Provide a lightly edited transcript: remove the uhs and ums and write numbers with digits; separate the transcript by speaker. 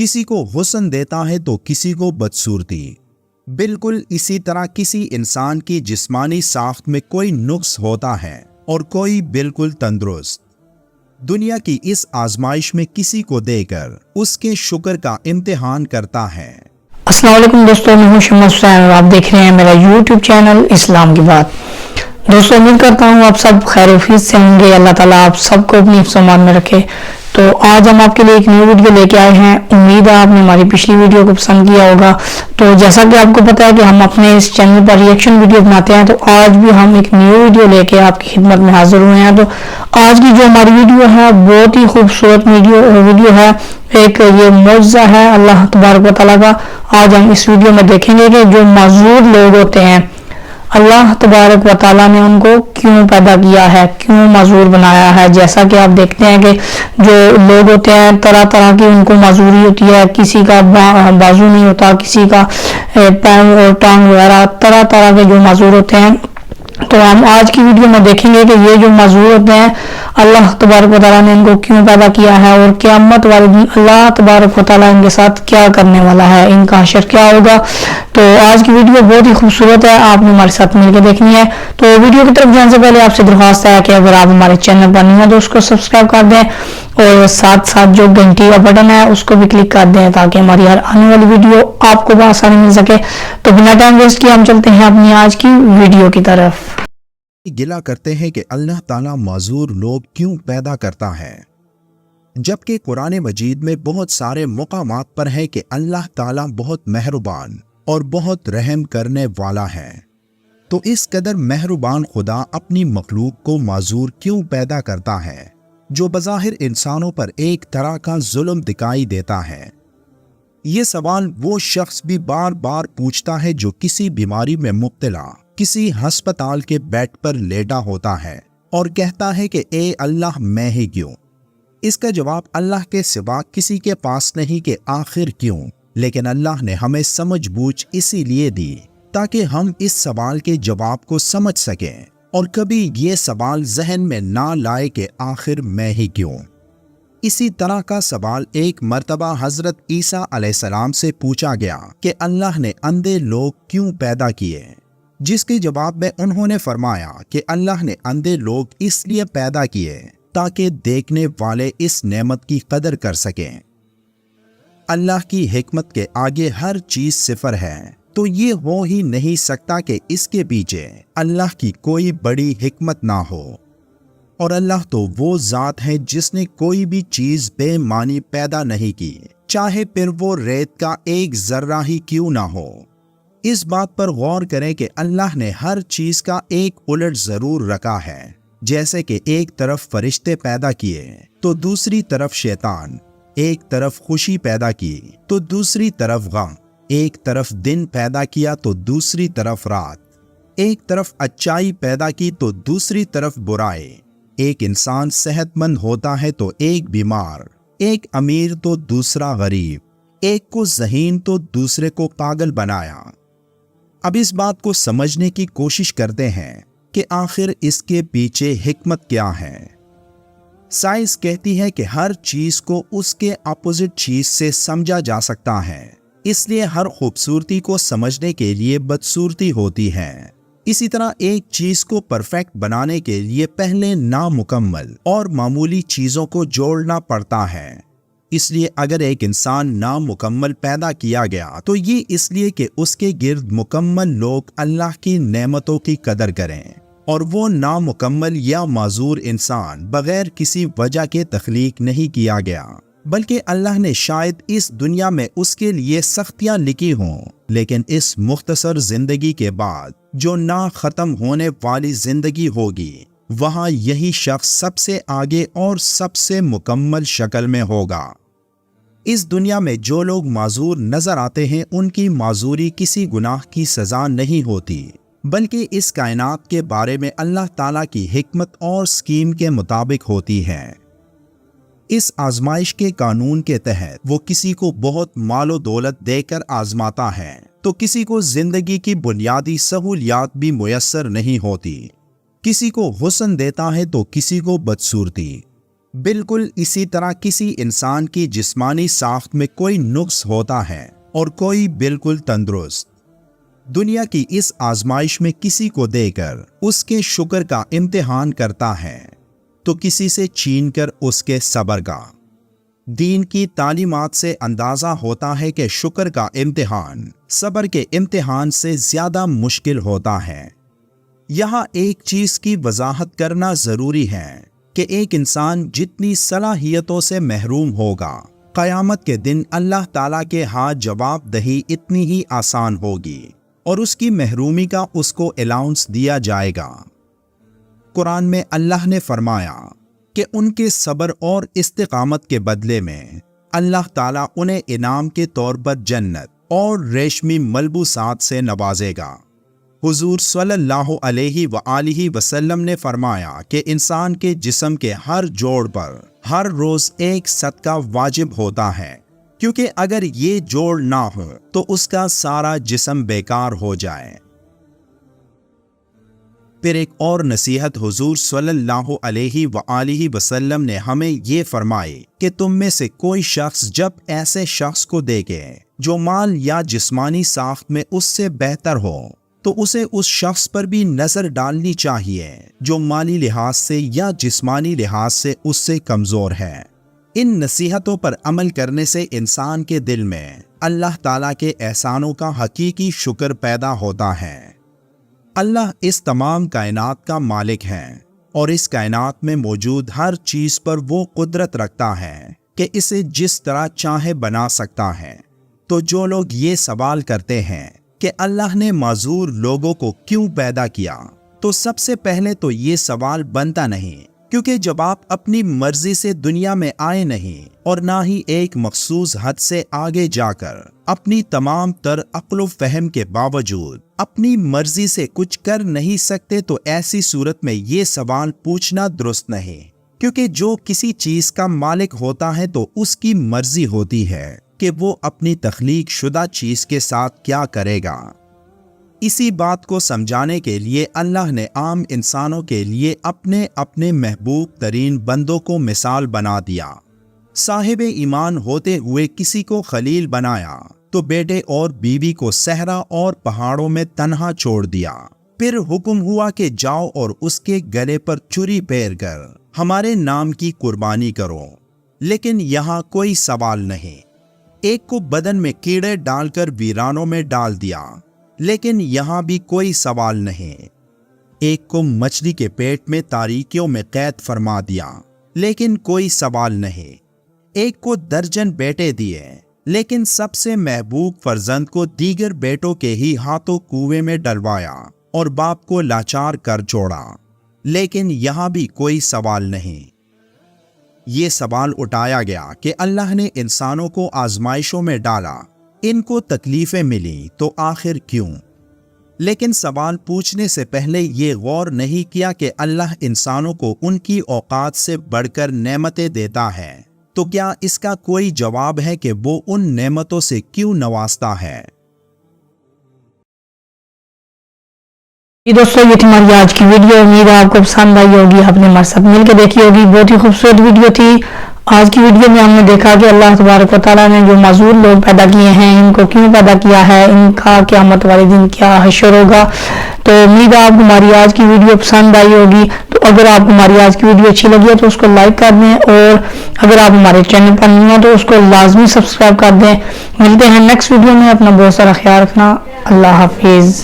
Speaker 1: किसी को हुस्न देता है तो किसी को बदसूरती। बिल्कुल इसी तरह किसी इंसान की जिस्मानी साख्त में कोई नुक्स होता है और कोई बिल्कुल तंदुरुस्त। दुनिया की इस आजमाइश में किसी को देकर उसके शुक्र का इम्तिहान करता है।
Speaker 2: अस्सलाम वालेकुम दोस्तों, मैं हूं शम्स हुसैन और आप देख रहे हैं मेरा यूट्यूब चैनल इस्लाम की बात। दोस्तों, उम्मीद करता हूं आप सब खैर से होंगे। अल्लाह ताला आप सबको अपनी हिफ्ज़-ओ-अमान में रखे। तो आज हम आपके लिए एक न्यू वीडियो लेके आए हैं। उम्मीद है आपने हमारी पिछली वीडियो को पसंद किया होगा। तो जैसा कि आपको पता है कि हम अपने इस चैनल पर रिएक्शन वीडियो बनाते हैं, तो आज भी हम एक न्यू वीडियो लेके आपकी खिदमत में हाजिर हुए हैं। तो आज की जो हमारी वीडियो है बहुत ही खूबसूरत वीडियो है। एक ये मौजज़ा है अल्लाह तबारक व तआला का। आज हम इस वीडियो में देखेंगे कि जो माजूर लोग होते हैं, अल्लाह तबारक व तआला ने उनको क्यों पैदा किया है, क्यों माजूर बनाया है। जैसा कि आप देखते हैं कि जो लोग होते हैं तरह तरह की उनको माजूरी होती है। किसी का बाजू नहीं होता, किसी का पैर और टांग वगैरह तरह तरह के जो माजूर होते हैं। तो हम आज की वीडियो में देखेंगे कि ये जो माजूर होते हैं अल्लाह तबारक व तआला ने इनको क्यों पैदा किया है और क़यामत वाले दिन अल्लाह तबारक व तआला इनके साथ क्या करने वाला है, इनका हशर क्या होगा। तो आज की वीडियो बहुत ही खूबसूरत है, आपने हमारे साथ मिलकर देखनी है। तो वीडियो की तरफ जाने से पहले आपसे दरख्वास्त है कि अगर आप हमारे चैनल पर नहीं हैं तो उसको सब्सक्राइब कर दें और साथ साथ जो घंटी का बटन है उसको भी क्लिक कर दें ताकि हमारी हर आने वाली वीडियो आपको बआसानी मिल सके। तो बिना टाइम वेस्ट किए हम चलते हैं अपनी आज की वीडियो की तरफ।
Speaker 1: गिला करते हैं कि अल्लाह ताला माजूर लोग क्यों पैदा करता है, जबकि कुरान मजीद में बहुत सारे मुकामात पर है कि अल्लाह ताला बहुत मेहरबान और बहुत रहम करने वाला है। तो इस कदर मेहरबान खुदा अपनी मखलूक को माजूर क्यों पैदा करता है, जो बज़ाहिर इंसानों पर एक तरह का जुल्म दिखाई देता है। ये सवाल वो शख्स भी बार बार पूछता है जो किसी बीमारी में मुब्तला किसी हस्पताल के बेड पर लेटा होता है और कहता है कि ए अल्लाह मैं ही क्यों। इसका जवाब अल्लाह के सिवा किसी के पास नहीं कि आखिर क्यों। लेकिन अल्लाह ने हमें समझ बूझ इसीलिए दी ताकि हम इस सवाल के जवाब को समझ सकें और कभी ये सवाल जहन में ना लाए कि आखिर मैं ही क्यों। इसी तरह का सवाल एक मर्तबा हजरत ईसा अलैहिस्सलाम से पूछा गया कि अल्लाह ने अंधे लोग क्यों पैदा किए, जिसके जवाब में उन्होंने फरमाया कि अल्लाह ने अंधे लोग इसलिए पैदा किए ताकि देखने वाले इस नेमत की कदर कर सकें। अल्लाह की हिकमत के आगे हर चीज सिफर है, तो ये हो ही नहीं सकता कि इसके पीछे अल्लाह की कोई बड़ी हिकमत ना हो। और अल्लाह तो वो ज़ात है जिसने कोई भी चीज बेमानी पैदा नहीं की, चाहे फिर वो रेत का एक जर्रा ही क्यों ना हो। इस बात पर गौर करें कि अल्लाह ने हर चीज का एक उलट जरूर रखा है। जैसे कि एक तरफ फरिश्ते पैदा किए तो दूसरी तरफ शैतान, एक तरफ खुशी पैदा की तो दूसरी तरफ गम, एक तरफ दिन पैदा किया तो दूसरी तरफ रात, एक तरफ अच्छाई पैदा की तो दूसरी तरफ बुराई। एक इंसान सेहतमंद होता है तो एक बीमार, एक अमीर तो दूसरा गरीब, एक को ज़हीन तो दूसरे को पागल बनाया। अब इस बात को समझने की कोशिश करते हैं कि आखिर इसके पीछे हिकमत क्या है। साइंस कहती है कि हर चीज को उसके अपोजिट चीज से समझा जा सकता है, इसलिए हर खूबसूरती को समझने के लिए बदसूरती होती है। इसी तरह एक चीज को परफेक्ट बनाने के लिए पहले नामुकम्मल और मामूली चीजों को जोड़ना पड़ता है। इसलिए अगर एक इंसान नामुकम्मल पैदा किया गया तो ये इसलिए कि उसके गिर्द मुकम्मल लोग अल्लाह की नेमतों की कदर करें, और वो नामुकम्मल या माजूर इंसान बगैर किसी वजह के तख्लीक नहीं किया गया, बल्कि अल्लाह ने शायद इस दुनिया में उसके लिए सख्तियां लिखी हों। लेकिन इस मुख्तसर जिंदगी के बाद जो ना खत्म होने वाली जिंदगी होगी, वहाँ यही शख्स सबसे आगे और सबसे मुकम्मल शक्ल में होगा। इस दुनिया में जो लोग माजूर नजर आते हैं उनकी माजूरी किसी गुनाह की सजा नहीं होती, बल्कि इस कायनात के बारे में अल्लाह ताला की हिकमत और स्कीम के मुताबिक होती है। इस आजमाइश के कानून के तहत वो किसी को बहुत मालो दौलत देकर आजमाता है तो किसी को जिंदगी की बुनियादी सहूलियात भी मुयस्सर नहीं होती। किसी को हुस्न देता है तो किसी को बदसूरती। بالکل اسی طرح کسی انسان کی جسمانی ساخت میں کوئی نقص ہوتا ہے اور کوئی بالکل تندرست۔ دنیا کی اس آزمائش میں کسی کو دے کر اس کے شکر کا امتحان کرتا ہے تو کسی سے چھین کر اس کے صبر کا۔ دین کی تعلیمات سے اندازہ ہوتا ہے کہ شکر کا امتحان صبر کے امتحان سے زیادہ مشکل ہوتا ہے۔ یہاں ایک چیز کی وضاحت کرنا ضروری ہے کہ ایک انسان جتنی صلاحیتوں سے محروم ہوگا، قیامت کے دن اللہ تعالیٰ کے ہاں جواب دہی اتنی ہی آسان ہوگی اور اس کی محرومی کا اس کو الاؤنس دیا جائے گا۔ قرآن میں اللہ نے فرمایا کہ ان کے صبر اور استقامت کے بدلے میں اللہ تعالیٰ انہیں انعام کے طور پر جنت اور ریشمی ملبوسات سے نوازے گا۔ حضور صلی اللہ علیہ وآلہ وسلم نے فرمایا کہ انسان کے جسم کے ہر جوڑ پر ہر روز ایک صدقہ واجب ہوتا ہے، کیونکہ اگر یہ جوڑ نہ ہو تو اس کا سارا جسم بیکار ہو جائے۔ پھر ایک اور نصیحت حضور صلی اللہ علیہ وآلہ وسلم نے ہمیں یہ فرمائی کہ تم میں سے کوئی شخص جب ایسے شخص کو دیکھے جو مال یا جسمانی ساخت میں اس سے بہتر ہو تو اسے اس شخص پر بھی نظر ڈالنی چاہیے جو مالی لحاظ سے یا جسمانی لحاظ سے اس سے کمزور ہے۔ ان نصیحتوں پر عمل کرنے سے انسان کے دل میں اللہ تعالیٰ کے احسانوں کا حقیقی شکر پیدا ہوتا ہے۔ اللہ اس تمام کائنات کا مالک ہے اور اس کائنات میں موجود ہر چیز پر وہ قدرت رکھتا ہے کہ اسے جس طرح چاہے بنا سکتا ہے۔ تو جو لوگ یہ سوال کرتے ہیں کہ اللہ نے معذور لوگوں کو کیوں پیدا کیا، تو سب سے پہلے تو یہ سوال بنتا نہیں، کیونکہ جب آپ اپنی مرضی سے دنیا میں آئے نہیں اور نہ ہی ایک مخصوص حد سے آگے جا کر اپنی تمام تر عقل و فہم کے باوجود اپنی مرضی سے کچھ کر نہیں سکتے، تو ایسی صورت میں یہ سوال پوچھنا درست نہیں، کیونکہ جو کسی چیز کا مالک ہوتا ہے تو اس کی مرضی ہوتی ہے کہ وہ اپنی تخلیق شدہ چیز کے ساتھ کیا کرے گا۔ اسی بات کو سمجھانے کے لیے اللہ نے عام انسانوں کے لیے اپنے اپنے محبوب ترین بندوں کو مثال بنا دیا۔ صاحب ایمان ہوتے ہوئے کسی کو خلیل بنایا تو بیٹے اور بیوی کو صحرا اور پہاڑوں میں تنہا چھوڑ دیا۔ پھر حکم ہوا کہ جاؤ اور اس کے گلے پر چھری پھیر کر ہمارے نام کی قربانی کرو، لیکن یہاں کوئی سوال نہیں۔ ایک کو بدن میں کیڑے ڈال کر ویرانوں میں ڈال دیا، لیکن یہاں بھی کوئی سوال نہیں۔ ایک کو مچھلی کے پیٹ میں تاریکیوں میں قید فرما دیا، لیکن کوئی سوال نہیں۔ ایک کو درجن بیٹے دیے، لیکن سب سے محبوب فرزند کو دیگر بیٹوں کے ہی ہاتھوں کنویں میں ڈلوایا اور باپ کو لاچار کر چھوڑا، لیکن یہاں بھی کوئی سوال نہیں۔ یہ سوال اٹھایا گیا کہ اللہ نے انسانوں کو آزمائشوں میں ڈالا، ان کو تکلیفیں ملی، تو آخر کیوں؟ لیکن سوال پوچھنے سے پہلے یہ غور نہیں کیا کہ اللہ انسانوں کو ان کی اوقات سے بڑھ کر نعمتیں دیتا ہے، تو کیا اس کا کوئی جواب ہے کہ وہ ان نعمتوں سے کیوں نوازتا ہے؟
Speaker 2: دوستوں یہ تھی ہماری آج کی ویڈیو، امید ہے آپ کو پسند آئی ہوگی، آپ نے ہمارے ساتھ مل کے دیکھی ہوگی، بہت ہی خوبصورت ویڈیو تھی۔ آج کی ویڈیو میں ہم نے دیکھا کہ اللہ تبارک و تعالیٰ نے جو معذور لوگ پیدا کیے ہیں ان کو کیوں پیدا کیا ہے، ان کا قیامت والے دن کیا حشر ہوگا۔ تو امید ہے آپ کو ہماری آج کی ویڈیو پسند آئی ہوگی۔ تو اگر آپ کو ہماری آج کی ویڈیو اچھی لگی ہے تو اس کو لائک کر دیں، اور اگر آپ ہمارے چینل پر نہیں ہیں تو اس کو لازمی سبسکرائب کر دیں۔ ملتے ہیں نیکسٹ ویڈیو میں، اپنا بہت سارا خیال رکھنا، اللہ حافظ۔